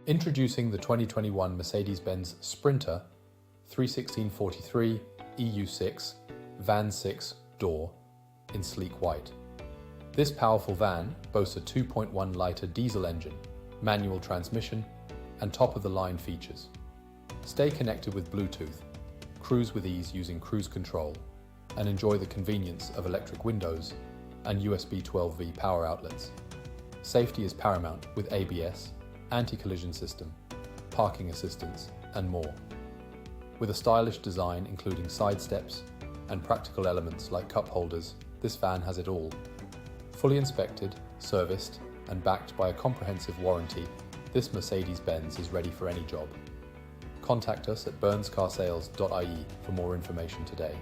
Introducing the 2021 Mercedes-Benz Sprinter 316/43 EU6 Van 6 door in sleek white. This powerful van boasts a 2.1-litre diesel engine, manual transmission, and top-of-the-line features. Stay connected with Bluetooth, cruise with ease using cruise control, and enjoy the convenience of electric windows and USB 12V power outlets. Safety is paramount with ABS, anti-collision system, parking assistance, and more. With a stylish design including side steps and practical elements like cup holders, this van has it all. Fully inspected, serviced, and backed by a comprehensive warranty, this Mercedes-Benz is ready for any job. Contact us at burnscarsales.ie for more information today.